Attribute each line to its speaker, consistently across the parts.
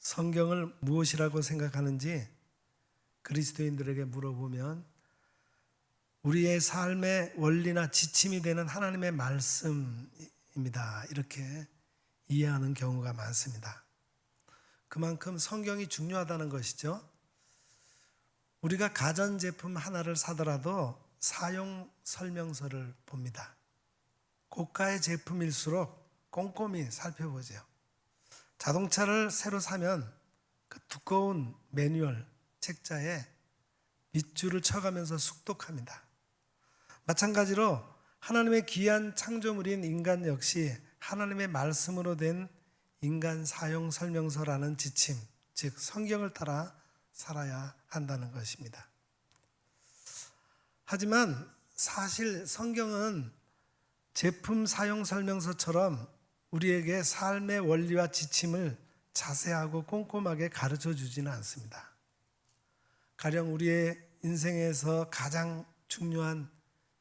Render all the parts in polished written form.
Speaker 1: 성경을 무엇이라고 생각하는지 그리스도인들에게 물어보면 우리의 삶의 원리나 지침이 되는 하나님의 말씀입니다. 이렇게 이해하는 경우가 많습니다. 그만큼 성경이 중요하다는 것이죠. 우리가 가전제품 하나를 사더라도 사용 설명서를 봅니다. 고가의 제품일수록 꼼꼼히 살펴보죠. 자동차를 새로 사면 그 두꺼운 매뉴얼 책자에 밑줄을 쳐가면서 숙독합니다. 마찬가지로 하나님의 귀한 창조물인 인간 역시 하나님의 말씀으로 된 인간 사용 설명서라는 지침, 즉 성경을 따라 살아야 한다는 것입니다. 하지만 사실 성경은 제품 사용 설명서처럼 우리에게 삶의 원리와 지침을 자세하고 꼼꼼하게 가르쳐 주지는 않습니다. 가령 우리의 인생에서 가장 중요한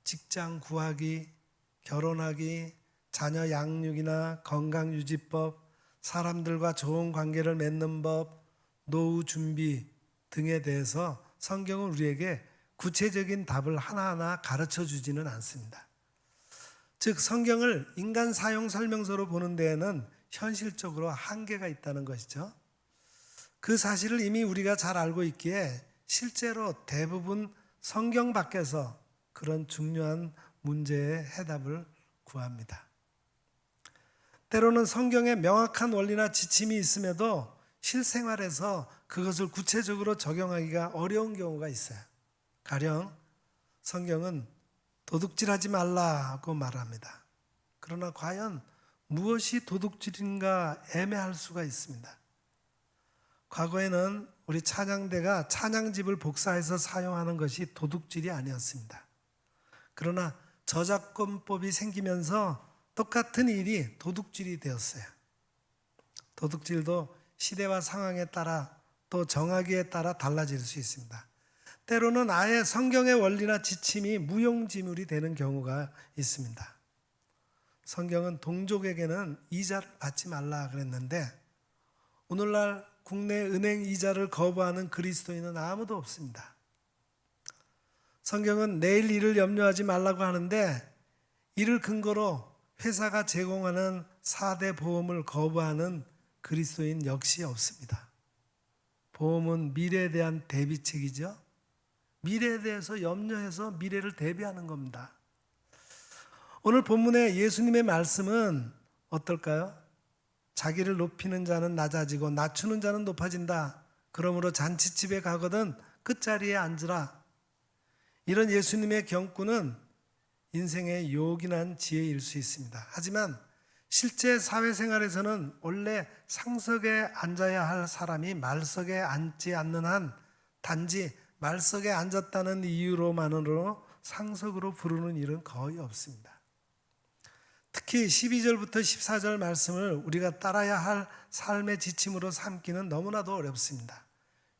Speaker 1: 직장 구하기, 결혼하기, 자녀 양육이나 건강유지법, 사람들과 좋은 관계를 맺는 법, 노후 준비 등에 대해서 성경은 우리에게 구체적인 답을 하나하나 가르쳐 주지는 않습니다. 즉 성경을 인간 사용 설명서로 보는 데에는 현실적으로 한계가 있다는 것이죠. 그 사실을 이미 우리가 잘 알고 있기에 실제로 대부분 성경 밖에서 그런 중요한 문제의 해답을 구합니다. 때로는 성경에 명확한 원리나 지침이 있음에도 실생활에서 그것을 구체적으로 적용하기가 어려운 경우가 있어요. 가령 성경은 도둑질하지 말라고 말합니다. 그러나 과연 무엇이 도둑질인가 애매할 수가 있습니다. 과거에는 우리 찬양대가 찬양집을 복사해서 사용하는 것이 도둑질이 아니었습니다. 그러나 저작권법이 생기면서 똑같은 일이 도둑질이 되었어요. 도둑질도 시대와 상황에 따라 또 정하기에 따라 달라질 수 있습니다. 때로는 아예 성경의 원리나 지침이 무용지물이 되는 경우가 있습니다. 성경은 동족에게는 이자를 받지 말라 그랬는데 오늘날 국내 은행 이자를 거부하는 그리스도인은 아무도 없습니다. 성경은 내일 일을 염려하지 말라고 하는데 이를 근거로 회사가 제공하는 4대 보험을 거부하는 그리스도인 역시 없습니다. 보험은 미래에 대한 대비책이죠. 미래에 대해서 염려해서 미래를 대비하는 겁니다. 오늘 본문의 예수님의 말씀은 어떨까요? 자기를 높이는 자는 낮아지고 낮추는 자는 높아진다. 그러므로 잔치집에 가거든 끝자리에 앉으라. 이런 예수님의 경고는 인생의 요긴한 지혜일 수 있습니다. 하지만 실제 사회생활에서는 원래 상석에 앉아야 할 사람이 말석에 앉지 않는 한 단지 말석에 앉았다는 이유로만으로 상석으로 부르는 일은 거의 없습니다. 특히 12절부터 14절 말씀을 우리가 따라야 할 삶의 지침으로 삼기는 너무나도 어렵습니다.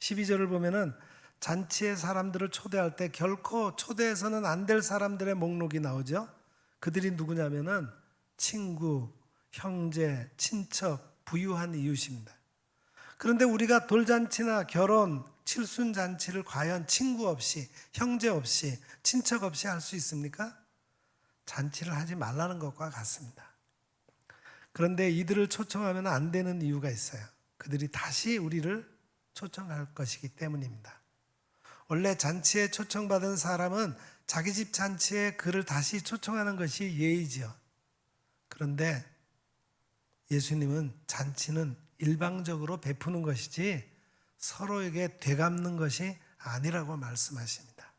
Speaker 1: 12절을 보면은 잔치에 사람들을 초대할 때 결코 초대해서는 안 될 사람들의 목록이 나오죠. 그들이 누구냐면은 친구, 형제, 친척, 부유한 이웃입니다. 그런데 우리가 돌잔치나 결혼, 칠순잔치를 과연 친구 없이, 형제 없이, 친척 없이 할 수 있습니까? 잔치를 하지 말라는 것과 같습니다. 그런데 이들을 초청하면 안 되는 이유가 있어요. 그들이 다시 우리를 초청할 것이기 때문입니다. 원래 잔치에 초청받은 사람은 자기 집 잔치에 그를 다시 초청하는 것이 예의지요. 그런데 예수님은 잔치는 일방적으로 베푸는 것이지 서로에게 되갚는 것이 아니라고 말씀하십니다.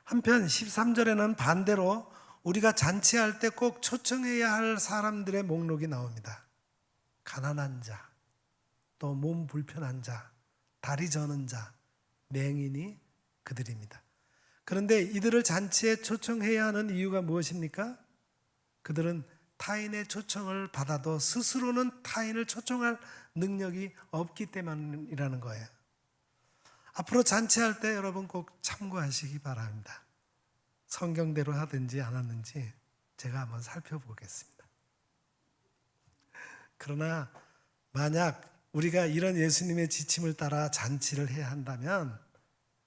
Speaker 1: 한편 13절에는 반대로 우리가 잔치할 때 꼭 초청해야 할 사람들의 목록이 나옵니다. 가난한 자, 또 몸 불편한 자, 다리 저는 자, 맹인이 그들입니다. 그런데 이들을 잔치에 초청해야 하는 이유가 무엇입니까? 그들은 타인의 초청을 받아도 스스로는 타인을 초청할 능력이 없기 때문이라는 거예요. 앞으로 잔치할 때 여러분 꼭 참고하시기 바랍니다. 성경대로 하든지 안 하는지 제가 한번 살펴보겠습니다. 그러나 만약 우리가 이런 예수님의 지침을 따라 잔치를 해야 한다면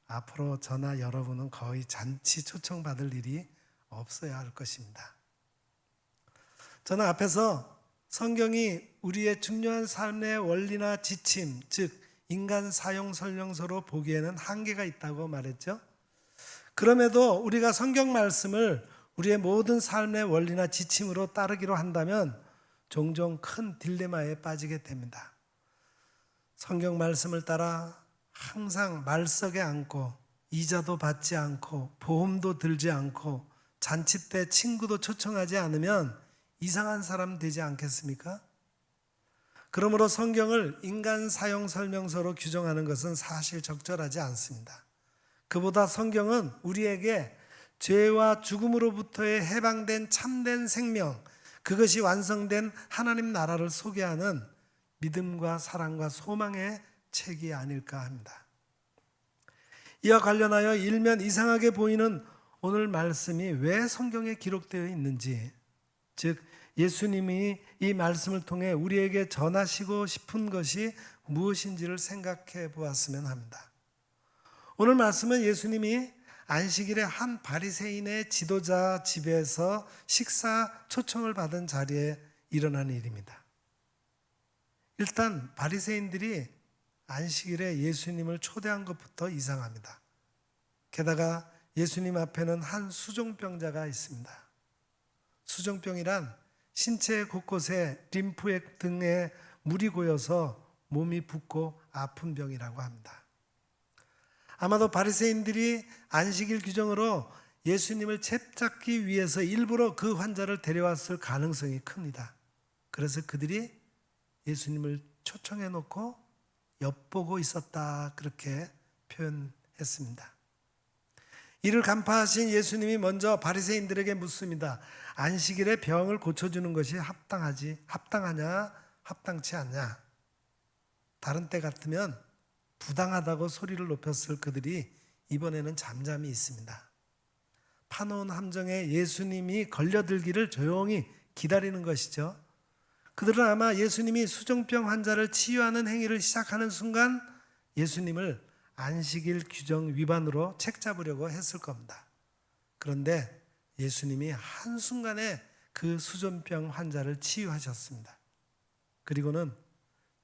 Speaker 1: 앞으로 저나 여러분은 거의 잔치 초청받을 일이 없어야 할 것입니다. 저는 앞에서 성경이 우리의 중요한 삶의 원리나 지침, 즉 인간 사용 설명서로 보기에는 한계가 있다고 말했죠. 그럼에도 우리가 성경 말씀을 우리의 모든 삶의 원리나 지침으로 따르기로 한다면 종종 큰 딜레마에 빠지게 됩니다. 성경 말씀을 따라 항상 말석에 앉고 이자도 받지 않고 보험도 들지 않고 잔치 때 친구도 초청하지 않으면 이상한 사람 되지 않겠습니까? 그러므로 성경을 인간 사용 설명서로 규정하는 것은 사실 적절하지 않습니다. 그보다 성경은 우리에게 죄와 죽음으로부터의 해방된 참된 생명, 그것이 완성된 하나님 나라를 소개하는 믿음과 사랑과 소망의 책이 아닐까 합니다. 이와 관련하여 일면 이상하게 보이는 오늘 말씀이 왜 성경에 기록되어 있는지, 즉 예수님이 이 말씀을 통해 우리에게 전하시고 싶은 것이 무엇인지를 생각해 보았으면 합니다. 오늘 말씀은 예수님이 안식일에 한 바리새인의 지도자 집에서 식사 초청을 받은 자리에 일어난 일입니다. 일단 바리새인들이 안식일에 예수님을 초대한 것부터 이상합니다. 게다가 예수님 앞에는 한 수종병자가 있습니다. 수종병이란 신체 곳곳에 림프액 등에 물이 고여서 몸이 붓고 아픈 병이라고 합니다. 아마도 바리새인들이 안식일 규정으로 예수님을 챕잡기 위해서 일부러 그 환자를 데려왔을 가능성이 큽니다. 그래서 그들이 예수님을 초청해 놓고 엿보고 있었다, 그렇게 표현했습니다. 이를 간파하신 예수님이 먼저 바리새인들에게 묻습니다. 안식일에 병을 고쳐주는 것이 합당하냐, 합당치 않냐? 다른 때 같으면 부당하다고 소리를 높였을 그들이 이번에는 잠잠히 있습니다. 파놓은 함정에 예수님이 걸려들기를 조용히 기다리는 것이죠. 그들은 아마 예수님이 수종병 환자를 치유하는 행위를 시작하는 순간 예수님을 안식일 규정 위반으로 책잡으려고 했을 겁니다. 그런데 예수님이 한순간에 그 수종병 환자를 치유하셨습니다. 그리고는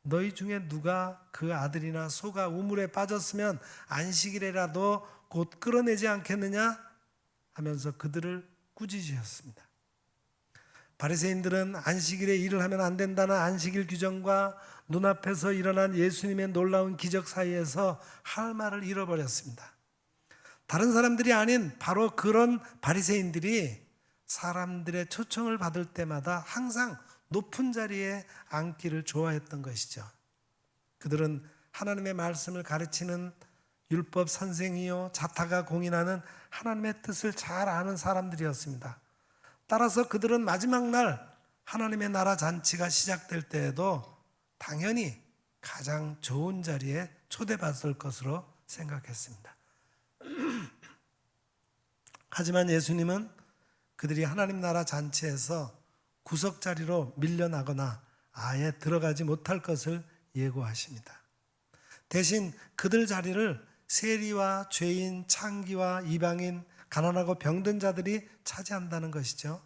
Speaker 1: 너희 중에 누가 그 아들이나 소가 우물에 빠졌으면 안식일에라도 곧 끌어내지 않겠느냐 하면서 그들을 꾸짖으셨습니다. 바리새인들은 안식일에 일을 하면 안 된다는 안식일 규정과 눈앞에서 일어난 예수님의 놀라운 기적 사이에서 할 말을 잃어버렸습니다. 다른 사람들이 아닌 바로 그런 바리새인들이 사람들의 초청을 받을 때마다 항상 높은 자리에 앉기를 좋아했던 것이죠. 그들은 하나님의 말씀을 가르치는 율법 선생이요 자타가 공인하는 하나님의 뜻을 잘 아는 사람들이었습니다. 따라서 그들은 마지막 날 하나님의 나라 잔치가 시작될 때에도 당연히 가장 좋은 자리에 초대받을 것으로 생각했습니다. 하지만 예수님은 그들이 하나님 나라 잔치에서 구석 자리로 밀려나거나 아예 들어가지 못할 것을 예고하십니다. 대신 그들 자리를 세리와 죄인, 창기와 이방인, 가난하고 병든 자들이 차지한다는 것이죠.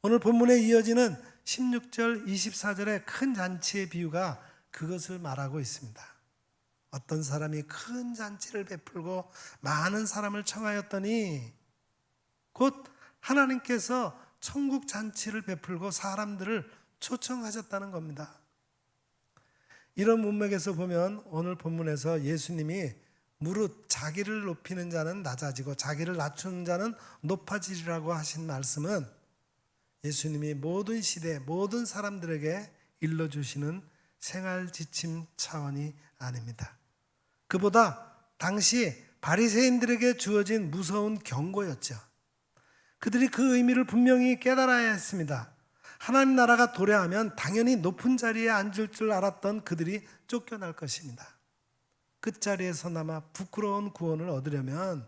Speaker 1: 오늘 본문에 이어지는 16절, 24절의 큰 잔치의 비유가 그것을 말하고 있습니다. 어떤 사람이 큰 잔치를 베풀고 많은 사람을 청하였더니 곧 하나님께서 천국 잔치를 베풀고 사람들을 초청하셨다는 겁니다. 이런 문맥에서 보면 오늘 본문에서 예수님이 무릇 자기를 높이는 자는 낮아지고 자기를 낮추는 자는 높아지리라고 하신 말씀은 예수님이 모든 시대 모든 사람들에게 일러주시는 생활 지침 차원이 아닙니다. 그보다 당시 바리새인들에게 주어진 무서운 경고였죠. 그들이 그 의미를 분명히 깨달아야 했습니다. 하나님 나라가 도래하면 당연히 높은 자리에 앉을 줄 알았던 그들이 쫓겨날 것입니다. 끝자리에서나마 부끄러운 구원을 얻으려면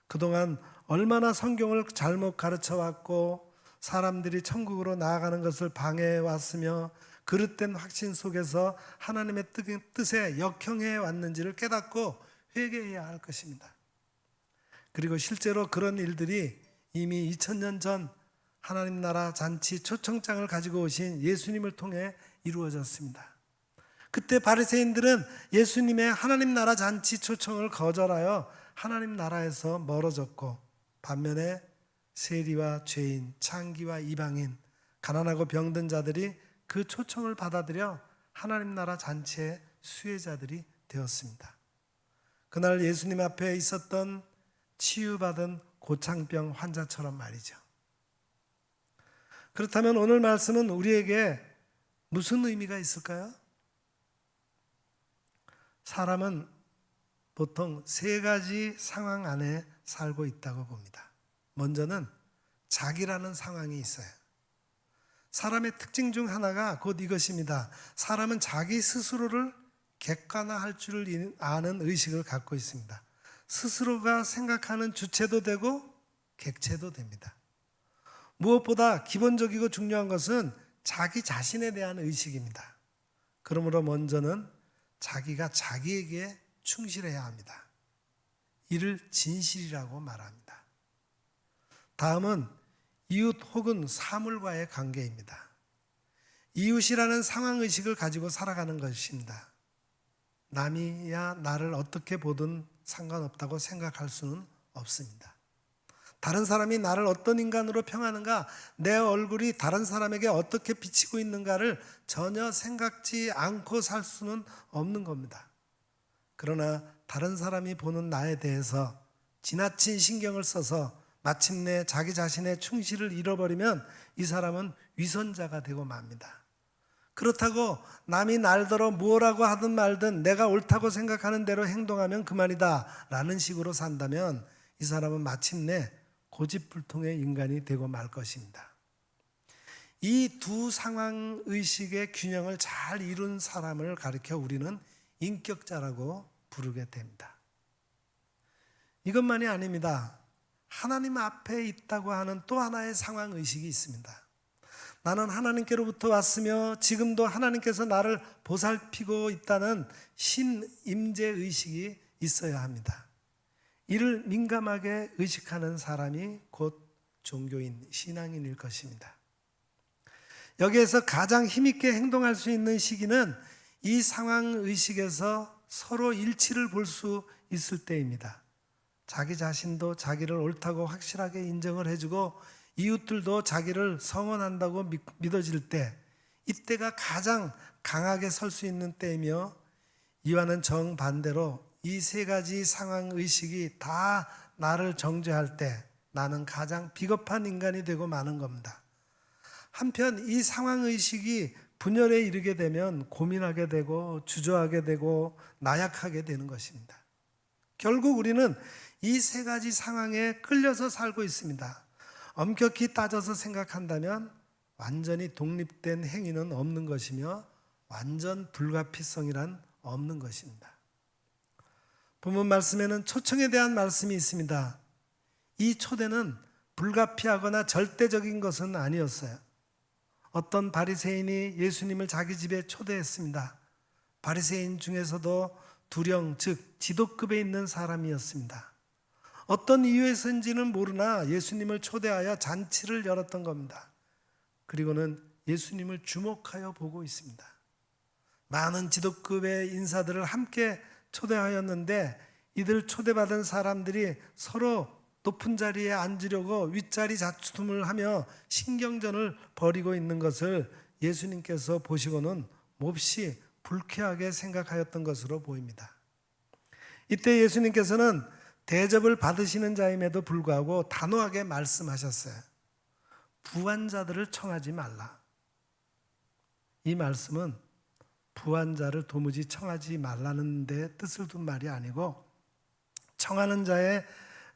Speaker 1: 그동안 얼마나 성경을 잘못 가르쳐왔고 사람들이 천국으로 나아가는 것을 방해해 왔으며 그릇된 확신 속에서 하나님의 뜻에 역행해 왔는지를 깨닫고 회개해야 할 것입니다. 그리고 실제로 그런 일들이 이미 2000년 전 하나님 나라 잔치 초청장을 가지고 오신 예수님을 통해 이루어졌습니다. 그때 바리새인들은 예수님의 하나님 나라 잔치 초청을 거절하여 하나님 나라에서 멀어졌고, 반면에 세리와 죄인, 창기와 이방인, 가난하고 병든 자들이 그 초청을 받아들여 하나님 나라 잔치의 수혜자들이 되었습니다. 그날 예수님 앞에 있었던 치유받은 고창병 환자처럼 말이죠. 그렇다면 오늘 말씀은 우리에게 무슨 의미가 있을까요? 사람은 보통 세 가지 상황 안에 살고 있다고 봅니다. 먼저는 자기라는 상황이 있어요. 사람의 특징 중 하나가 곧 이것입니다. 사람은 자기 스스로를 객관화할 줄 아는 의식을 갖고 있습니다. 스스로가 생각하는 주체도 되고 객체도 됩니다. 무엇보다 기본적이고 중요한 것은 자기 자신에 대한 의식입니다. 그러므로 먼저는 자기가 자기에게 충실해야 합니다. 이를 진실이라고 말합니다. 다음은 이웃 혹은 사물과의 관계입니다. 이웃이라는 상황의식을 가지고 살아가는 것입니다. 남이야 나를 어떻게 보든 상관없다고 생각할 수는 없습니다. 다른 사람이 나를 어떤 인간으로 평하는가, 내 얼굴이 다른 사람에게 어떻게 비치고 있는가를 전혀 생각지 않고 살 수는 없는 겁니다. 그러나 다른 사람이 보는 나에 대해서 지나친 신경을 써서 마침내 자기 자신의 충실을 잃어버리면 이 사람은 위선자가 되고 맙니다. 그렇다고 남이 날더러 뭐라고 하든 말든 내가 옳다고 생각하는 대로 행동하면 그만이다 라는 식으로 산다면 이 사람은 마침내 고집불통의 인간이 되고 말 것입니다. 이 두 상황의식의 균형을 잘 이룬 사람을 가리켜 우리는 인격자라고 부르게 됩니다. 이것만이 아닙니다. 하나님 앞에 있다고 하는 또 하나의 상황의식이 있습니다. 나는 하나님께로부터 왔으며 지금도 하나님께서 나를 보살피고 있다는 신임재의식이 있어야 합니다. 이를 민감하게 의식하는 사람이 곧 종교인, 신앙인일 것입니다. 여기에서 가장 힘있게 행동할 수 있는 시기는 이 상황의식에서 서로 일치를 볼 수 있을 때입니다. 자기 자신도 자기를 옳다고 확실하게 인정을 해주고 이웃들도 자기를 성원한다고 믿어질 때, 이때가 가장 강하게 설 수 있는 때이며, 이와는 정반대로 이 세 가지 상황의식이 다 나를 정죄할 때 나는 가장 비겁한 인간이 되고 마는 겁니다. 한편 이 상황의식이 분열에 이르게 되면 고민하게 되고 주저하게 되고 나약하게 되는 것입니다. 결국 우리는 이 세 가지 상황에 끌려서 살고 있습니다. 엄격히 따져서 생각한다면 완전히 독립된 행위는 없는 것이며 완전 불가피성이란 없는 것입니다. 본문 말씀에는 초청에 대한 말씀이 있습니다. 이 초대는 불가피하거나 절대적인 것은 아니었어요. 어떤 바리새인이 예수님을 자기 집에 초대했습니다. 바리새인 중에서도 두령, 즉 지도급에 있는 사람이었습니다. 어떤 이유에서인지는 모르나 예수님을 초대하여 잔치를 열었던 겁니다. 그리고는 예수님을 주목하여 보고 있습니다. 많은 지도급의 인사들을 함께 초대하였는데 이들 초대받은 사람들이 서로 높은 자리에 앉으려고 윗자리 다툼을 하며 신경전을 벌이고 있는 것을 예수님께서 보시고는 몹시 불쾌하게 생각하였던 것으로 보입니다. 이때 예수님께서는 대접을 받으시는 자임에도 불구하고 단호하게 말씀하셨어요. 부한 자들을 청하지 말라. 이 말씀은 부한 자를 도무지 청하지 말라는 데 뜻을 둔 말이 아니고 청하는 자의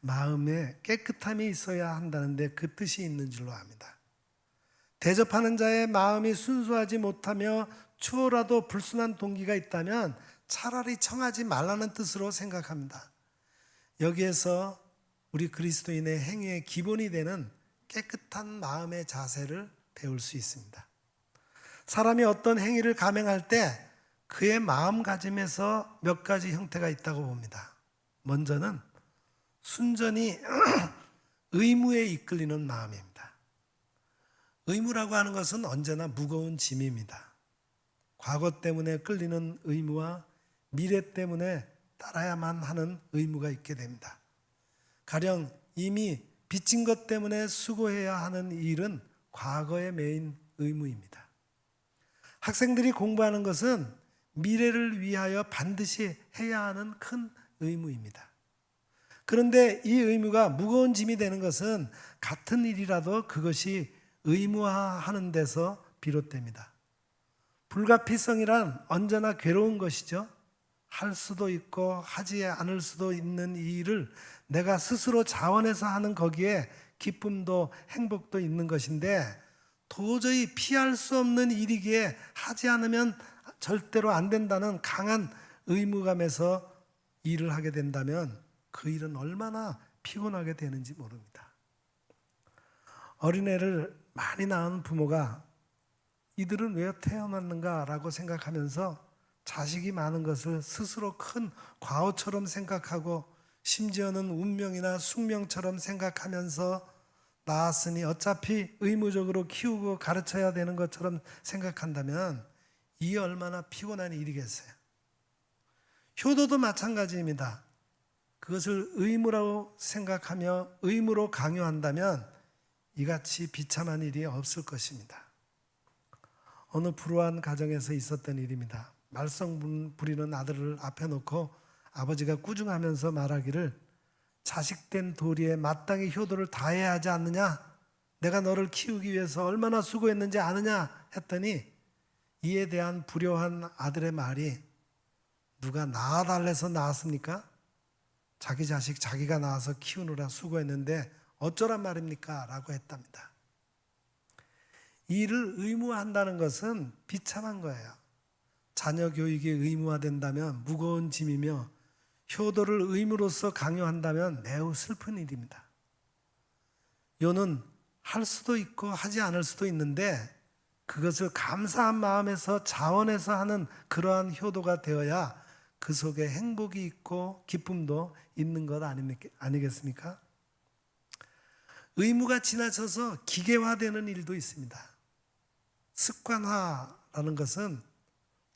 Speaker 1: 마음에 깨끗함이 있어야 한다는 데 그 뜻이 있는 줄로 압니다. 대접하는 자의 마음이 순수하지 못하며 추호라도 불순한 동기가 있다면 차라리 청하지 말라는 뜻으로 생각합니다. 여기에서 우리 그리스도인의 행위의 기본이 되는 깨끗한 마음의 자세를 배울 수 있습니다. 사람이 어떤 행위를 감행할 때 그의 마음가짐에서 몇 가지 형태가 있다고 봅니다. 먼저는 순전히 의무에 이끌리는 마음입니다. 의무라고 하는 것은 언제나 무거운 짐입니다. 과거 때문에 끌리는 의무와 미래 때문에 따라야만 하는 의무가 있게 됩니다. 가령 이미 빚진 것 때문에 수고해야 하는 일은 과거에 매인 의무입니다. 학생들이 공부하는 것은 미래를 위하여 반드시 해야 하는 큰 의무입니다. 그런데 이 의무가 무거운 짐이 되는 것은 같은 일이라도 그것이 의무화하는 데서 비롯됩니다. 불가피성이란 언제나 괴로운 것이죠. 할 수도 있고 하지 않을 수도 있는 이 일을 내가 스스로 자원해서 하는 거기에 기쁨도 행복도 있는 것인데 도저히 피할 수 없는 일이기에 하지 않으면 절대로 안 된다는 강한 의무감에서 일을 하게 된다면 그 일은 얼마나 피곤하게 되는지 모릅니다. 어린애를 많이 낳은 부모가 이들은 왜 태어났는가라고 생각하면서 자식이 많은 것을 스스로 큰 과오처럼 생각하고 심지어는 운명이나 숙명처럼 생각하면서 낳았으니 어차피 의무적으로 키우고 가르쳐야 되는 것처럼 생각한다면 이 얼마나 피곤한 일이겠어요. 효도도 마찬가지입니다. 그것을 의무라고 생각하며 의무로 강요한다면 이같이 비참한 일이 없을 것입니다. 어느 불우한 가정에서 있었던 일입니다. 말썽 부리는 아들을 앞에 놓고 아버지가 꾸중하면서 말하기를 자식된 도리에 마땅히 효도를 다해야 하지 않느냐? 내가 너를 키우기 위해서 얼마나 수고했는지 아느냐? 했더니 이에 대한 불효한 아들의 말이 누가 낳아달래서 낳았습니까? 자기 자식 자기가 낳아서 키우느라 수고했는데 어쩌란 말입니까? 라고 했답니다. 이 일을 의무화한다는 것은 비참한 거예요. 자녀 교육이 의무화된다면 무거운 짐이며 효도를 의무로서 강요한다면 매우 슬픈 일입니다. 요는 할 수도 있고 하지 않을 수도 있는데 그것을 감사한 마음에서 자원해서 하는 그러한 효도가 되어야 그 속에 행복이 있고 기쁨도 있는 것 아니겠습니까? 의무가 지나쳐서 기계화되는 일도 있습니다. 습관화라는 것은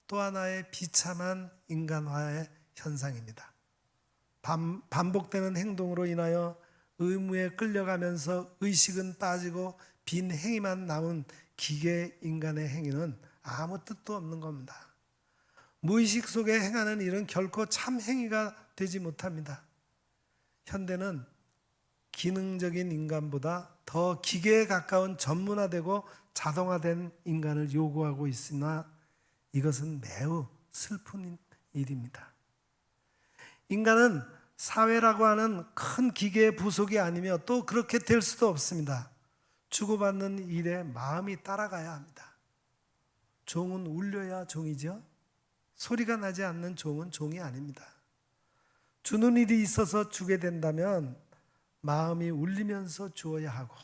Speaker 1: 또 하나의 비참한 인간화의 현상입니다. 반복되는 행동으로 인하여 의무에 끌려가면서 의식은 빠지고 빈 행위만 남은 기계 인간의 행위는 아무 뜻도 없는 겁니다. 무의식 속에 행하는 일은 결코 참 행위가 되지 못합니다. 현대는 기능적인 인간보다 더 기계에 가까운 전문화되고 자동화된 인간을 요구하고 있으나 이것은 매우 슬픈 일입니다. 인간은 사회라고 하는 큰 기계의 부속이 아니며 또 그렇게 될 수도 없습니다. 주고받는 일에 마음이 따라가야 합니다. 종은 울려야 종이죠. 소리가 나지 않는 종은 종이 아닙니다. 주는 일이 있어서 주게 된다면 마음이 울리면서 주어야 하고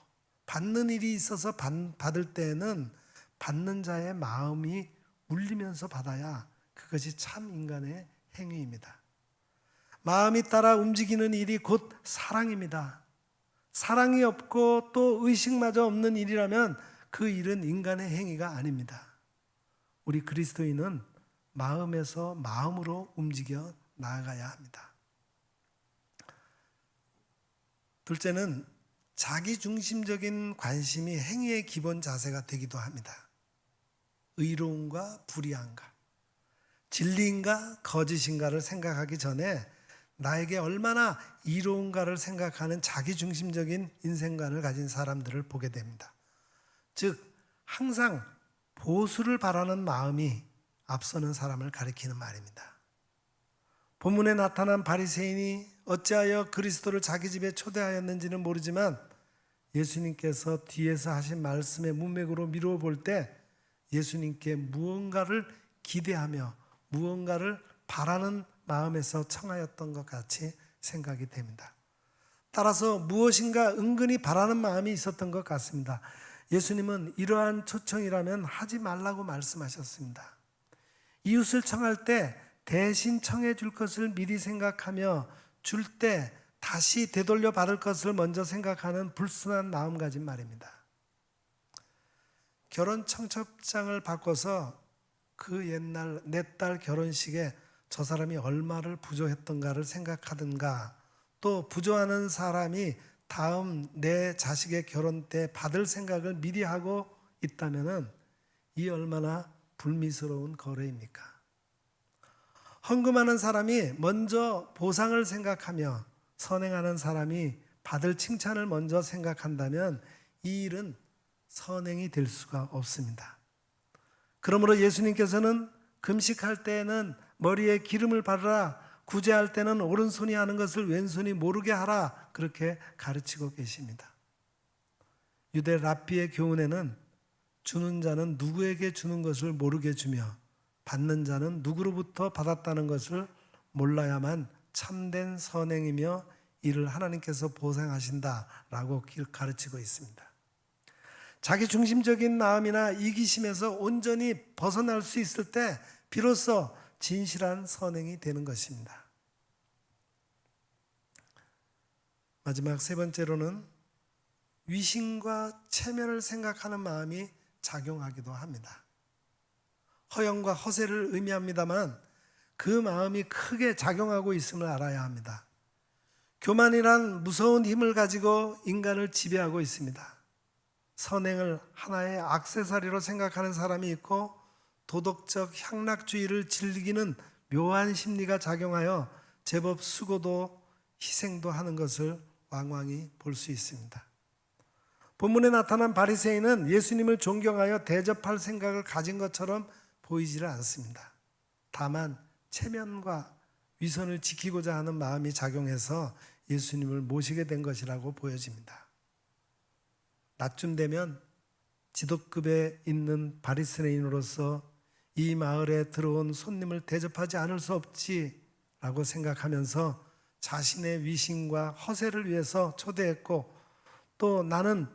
Speaker 1: 받는 일이 있어서 받을 때에는 받는 자의 마음이 울리면서 받아야 그것이 참 인간의 행위입니다. 마음이 따라 움직이는 일이 곧 사랑입니다. 사랑이 없고 또 의식마저 없는 일이라면 그 일은 인간의 행위가 아닙니다. 우리 그리스도인은 마음에서 마음으로 움직여 나아가야 합니다. 둘째는 자기중심적인 관심이 행위의 기본 자세가 되기도 합니다. 의로움과 불의한가, 진리인가 거짓인가를 생각하기 전에 나에게 얼마나 이로운가를 생각하는 자기중심적인 인생관을 가진 사람들을 보게 됩니다. 즉 항상 보수를 바라는 마음이 앞서는 사람을 가리키는 말입니다. 본문에 나타난 바리새인이 어찌하여 그리스도를 자기 집에 초대하였는지는 모르지만 예수님께서 뒤에서 하신 말씀의 문맥으로 미루어 볼 때 예수님께 무언가를 기대하며 무언가를 바라는 마음에서 청하였던 것 같이 생각이 됩니다. 따라서 무엇인가 은근히 바라는 마음이 있었던 것 같습니다. 예수님은 이러한 초청이라면 하지 말라고 말씀하셨습니다. 이웃을 청할 때 대신 청해 줄 것을 미리 생각하며 줄 때 다시 되돌려 받을 것을 먼저 생각하는 불순한 마음가짐 말입니다. 결혼 청첩장을 바꿔서 그 옛날 내 딸 결혼식에 저 사람이 얼마를 부조했던가를 생각하든가, 또 부조하는 사람이 다음 내 자식의 결혼 때 받을 생각을 미리 하고 있다면은 이 얼마나 불미스러운 거래입니까? 헌금하는 사람이 먼저 보상을 생각하며 선행하는 사람이 받을 칭찬을 먼저 생각한다면 이 일은 선행이 될 수가 없습니다. 그러므로 예수님께서는 금식할 때에는 머리에 기름을 바르라, 구제할 때는 오른손이 하는 것을 왼손이 모르게 하라, 그렇게 가르치고 계십니다. 유대 랍비의 교훈에는 주는 자는 누구에게 주는 것을 모르게 주며 받는 자는 누구로부터 받았다는 것을 몰라야만 참된 선행이며 이를 하나님께서 보상하신다라고 가르치고 있습니다. 자기 중심적인 마음이나 이기심에서 온전히 벗어날 수 있을 때 비로소 진실한 선행이 되는 것입니다. 마지막 세 번째로는 위신과 체면을 생각하는 마음이 작용하기도 합니다. 허영과 허세를 의미합니다만 그 마음이 크게 작용하고 있음을 알아야 합니다. 교만이란 무서운 힘을 가지고 인간을 지배하고 있습니다. 선행을 하나의 액세서리로 생각하는 사람이 있고 도덕적 향락주의를 즐기는 묘한 심리가 작용하여 제법 수고도 희생도 하는 것을 왕왕히 볼 수 있습니다. 본문에 나타난 바리새인은 예수님을 존경하여 대접할 생각을 가진 것처럼 보이지를 않습니다. 다만 체면과 위선을 지키고자 하는 마음이 작용해서 예수님을 모시게 된 것이라고 보여집니다. 낮쯤 되면 지도급에 있는 바리새인으로서 이 마을에 들어온 손님을 대접하지 않을 수 없지라고 생각하면서 자신의 위신과 허세를 위해서 초대했고, 또 나는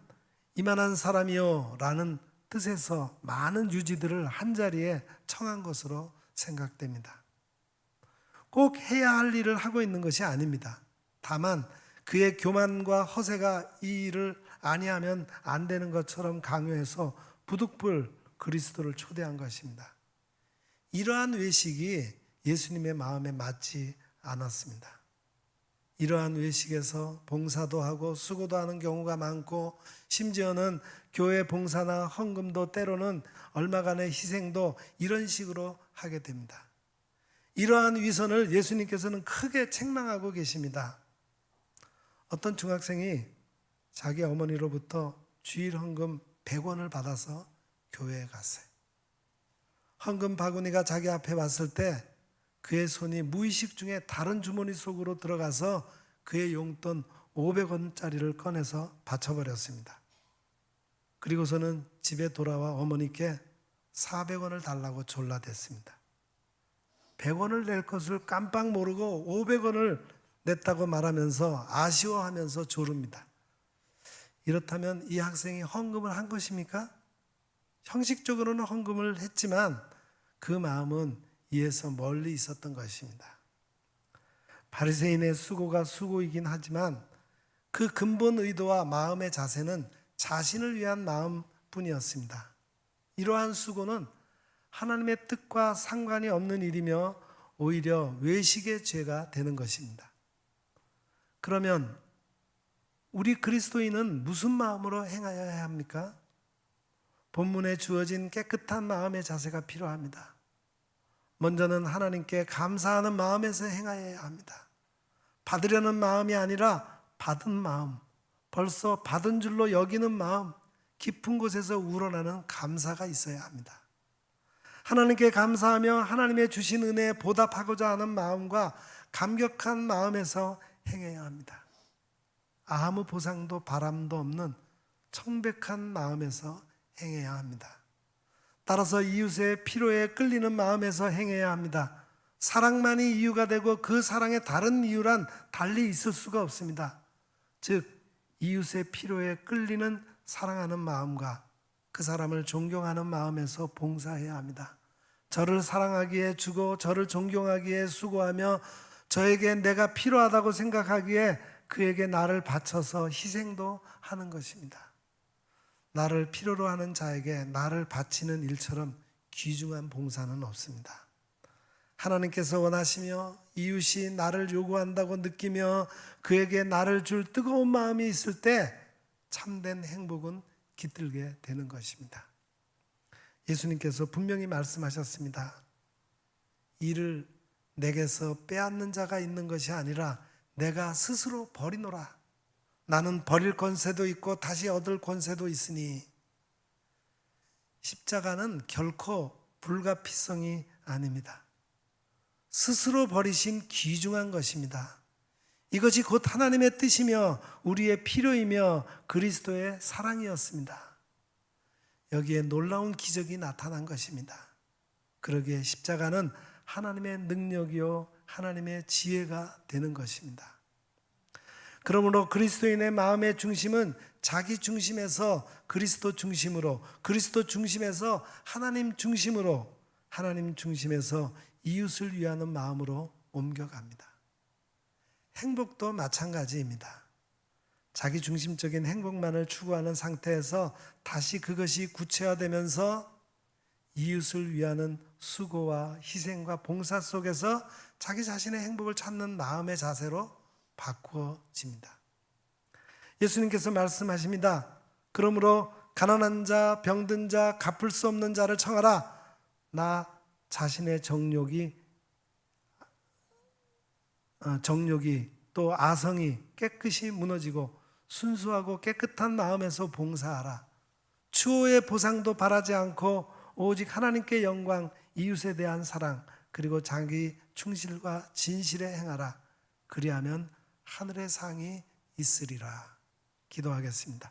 Speaker 1: 이만한 사람이요 라는 뜻에서 많은 유지들을 한자리에 청한 것으로 생각됩니다. 꼭 해야 할 일을 하고 있는 것이 아닙니다. 다만 그의 교만과 허세가 이 일을 아니하면 안 되는 것처럼 강요해서 부득불 그리스도를 초대한 것입니다. 이러한 외식이 예수님의 마음에 맞지 않았습니다. 이러한 외식에서 봉사도 하고 수고도 하는 경우가 많고, 심지어는 교회 봉사나 헌금도 때로는 얼마간의 희생도 이런 식으로 하게 됩니다. 이러한 위선을 예수님께서는 크게 책망하고 계십니다. 어떤 중학생이 자기 어머니로부터 주일 헌금 100원을 받아서 교회에 갔어요. 헌금 바구니가 자기 앞에 왔을 때 그의 손이 무의식 중에 다른 주머니 속으로 들어가서 그의 용돈 500원짜리를 꺼내서 바쳐버렸습니다. 그리고서는 집에 돌아와 어머니께 400원을 달라고 졸라댔습니다. 100원을 낼 것을 깜빡 모르고 500원을 냈다고 말하면서 아쉬워하면서 조릅니다. 이렇다면 이 학생이 헌금을 한 것입니까? 형식적으로는 헌금을 했지만 그 마음은 이에서 멀리 있었던 것입니다. 바리새인의 수고가 수고이긴 하지만 그 근본 의도와 마음의 자세는 자신을 위한 마음뿐이었습니다. 이러한 수고는 하나님의 뜻과 상관이 없는 일이며 오히려 외식의 죄가 되는 것입니다. 그러면 우리 그리스도인은 무슨 마음으로 행하여야 합니까? 본문에 주어진 깨끗한 마음의 자세가 필요합니다. 먼저는 하나님께 감사하는 마음에서 행하여야 합니다. 받으려는 마음이 아니라 받은 마음, 벌써 받은 줄로 여기는 마음, 깊은 곳에서 우러나는 감사가 있어야 합니다. 하나님께 감사하며 하나님의 주신 은혜에 보답하고자 하는 마음과 감격한 마음에서 행해야 합니다. 아무 보상도 바람도 없는 청백한 마음에서 행해야 합니다. 따라서 이웃의 필요에 끌리는 마음에서 행해야 합니다. 사랑만이 이유가 되고 그 사랑의 다른 이유란 달리 있을 수가 없습니다. 즉 이웃의 필요에 끌리는 사랑하는 마음과 그 사람을 존경하는 마음에서 봉사해야 합니다. 저를 사랑하기에 주고 저를 존경하기에 수고하며 저에게 내가 필요하다고 생각하기에 그에게 나를 바쳐서 희생도 하는 것입니다. 나를 필요로 하는 자에게 나를 바치는 일처럼 귀중한 봉사는 없습니다. 하나님께서 원하시며 이웃이 나를 요구한다고 느끼며 그에게 나를 줄 뜨거운 마음이 있을 때 참된 행복은 깃들게 되는 것입니다. 예수님께서 분명히 말씀하셨습니다. 이를 내게서 빼앗는 자가 있는 것이 아니라 내가 스스로 버리노라. 나는 버릴 권세도 있고 다시 얻을 권세도 있으니. 십자가는 결코 불가피성이 아닙니다. 스스로 버리신 귀중한 것입니다. 이것이 곧 하나님의 뜻이며 우리의 필요이며 그리스도의 사랑이었습니다. 여기에 놀라운 기적이 나타난 것입니다. 그러기에 십자가는 하나님의 능력이요 하나님의 지혜가 되는 것입니다. 그러므로 그리스도인의 마음의 중심은 자기 중심에서 그리스도 중심으로, 그리스도 중심에서 하나님 중심으로, 하나님 중심에서 이웃을 위하는 마음으로 옮겨갑니다. 행복도 마찬가지입니다. 자기 중심적인 행복만을 추구하는 상태에서 다시 그것이 구체화되면서 이웃을 위하는 수고와 희생과 봉사 속에서 자기 자신의 행복을 찾는 마음의 자세로 바꾸어집니다. 예수님께서 말씀하십니다. 그러므로 가난한 자, 병든 자, 갚을 수 없는 자를 청하라. 나 자신의 정욕이 또 아성이 깨끗이 무너지고 순수하고 깨끗한 마음에서 봉사하라. 추호의 보상도 바라지 않고 오직 하나님께 영광, 이웃에 대한 사랑, 그리고 자기 충실과 진실에 행하라. 그리하면 하늘의 상이 있으리라. 기도하겠습니다.